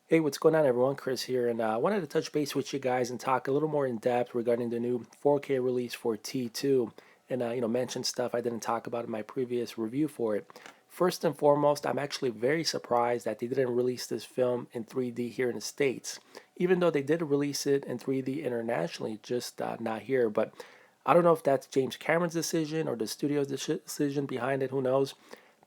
Hey, what's going on, everyone? Chris here, and I wanted to touch base with you guys and talk a little more in depth regarding the new 4K release for T2, and mention stuff I didn't talk about in my previous review for it. First and foremost, I'm actually very surprised that they didn't release this film in 3D here in the States, even though they did release it in 3D internationally, just not here. But I don't know if that's James Cameron's decision or the studio's decision behind it. Who knows?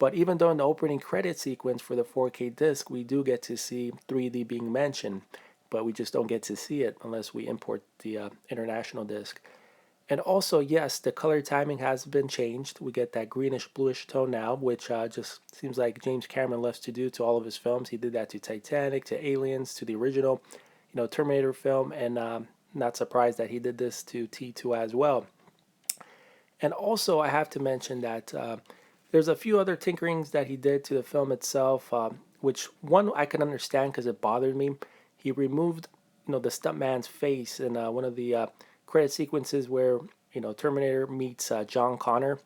But even though in the opening credit sequence for the 4K disc, we do get to see 3D being mentioned, but we just don't get to see it unless we import the international disc. And also, yes, the color timing has been changed. We get that greenish bluish tone now, which just seems like James Cameron loves to do to all of his films. He did that to Titanic, to Aliens, to the original, Terminator film, and not surprised that he did this to T2 as well. And also, I have to mention that there's a few other tinkerings that he did to the film itself, which one I can understand because it bothered me. He removed, the stuntman's face in one of the credit sequences where Terminator meets John Connor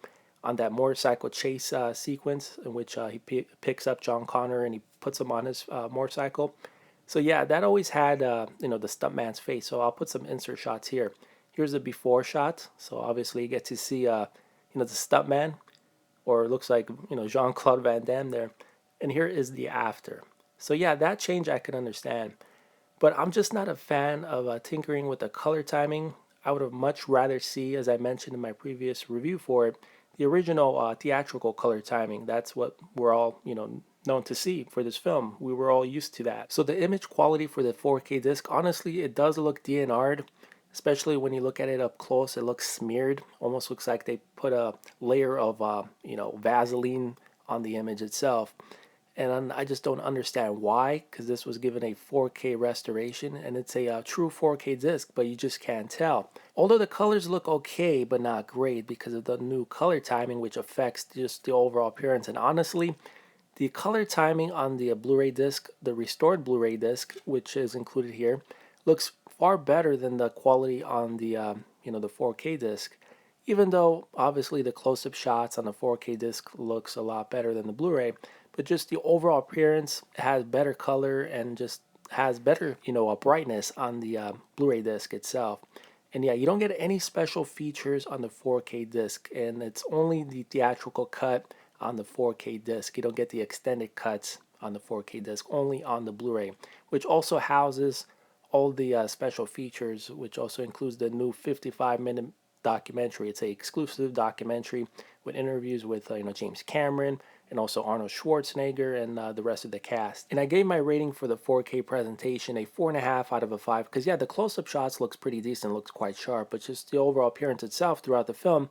on that motorcycle chase sequence in which he picks up John Connor and he puts him on his motorcycle. So yeah, that always had the stuntman's face. So I'll put some insert shots here. Here's the before shot. So obviously you get to see the stuntman, or it looks like Jean-Claude Van Damme there. And here is the after. So yeah, that change I can understand. But I'm just not a fan of tinkering with the color timing. I would have much rather see, as I mentioned in my previous review for it, the original theatrical color timing. That's what we're all, known to see for this film. We were all used to that. So the image quality for the 4K disc, honestly, it does look DNR'd, especially when you look at it up close. It looks smeared. Almost looks like they put a layer of, Vaseline on the image itself. And I just don't understand why, because this was given a 4K restoration and it's a true 4K disc, but you just can't tell. Although the colors look okay, but not great because of the new color timing, which affects just the overall appearance. And honestly, the color timing on the Blu-ray disc, the restored Blu-ray disc, which is included here, looks far better than the quality on the the 4K disc. Even though obviously the close-up shots on the 4K disc looks a lot better than the Blu-ray, but just the overall appearance has better color and just has better brightness on the Blu-ray disc itself. And yeah, you don't get any special features on the 4K disc, and it's only the theatrical cut on the 4K disc. You don't get the extended cuts on the 4K disc, only on the Blu-ray, which also houses all the special features, which also includes the new 55-minute documentary. It's a exclusive documentary with interviews with James Cameron and also Arnold Schwarzenegger and the rest of the cast. And I gave my rating for the 4K presentation a 4.5 out of a 5 because yeah, the close-up shots looks pretty decent, looks quite sharp, but just the overall appearance itself throughout the film,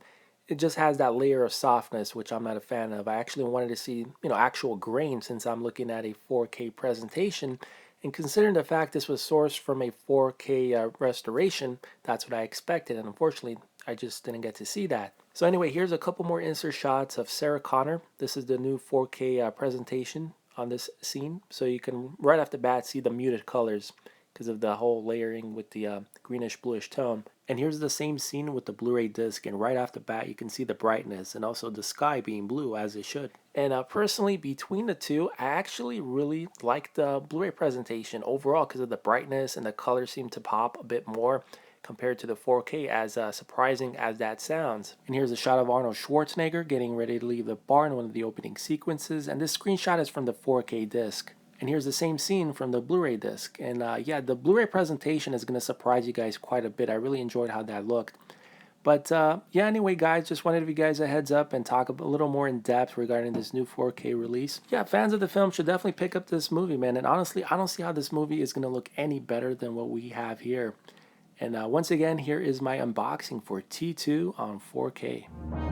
it just has that layer of softness, which I'm not a fan of. I actually wanted to see actual grain since I'm looking at a 4K presentation. And considering the fact this was sourced from a 4K restoration, that's what I expected. And unfortunately, I just didn't get to see that. So anyway, here's a couple more insert shots of Sarah Connor. This is the new 4K presentation on this scene. So you can right off the bat see the muted colors because of the whole layering with the greenish bluish tone. And here's the same scene with the Blu-ray disc, and right off the bat you can see the brightness and also the sky being blue as it should. And personally, between the two, I actually really like the Blu-ray presentation overall because of the brightness, and the colors seem to pop a bit more compared to the 4K, as surprising as that sounds. And here's a shot of Arnold Schwarzenegger getting ready to leave the bar in one of the opening sequences, and this screenshot is from the 4K disc. And here's the same scene from the Blu-ray disc. And yeah, the Blu-ray presentation is going to surprise you guys quite a bit. I really enjoyed how that looked. But yeah, anyway, guys, just wanted to give you guys a heads up and talk a little more in depth regarding this new 4K release. Yeah, fans of the film should definitely pick up this movie, man. And honestly, I don't see how this movie is going to look any better than what we have here. And once again, here is my unboxing for T2 on 4K.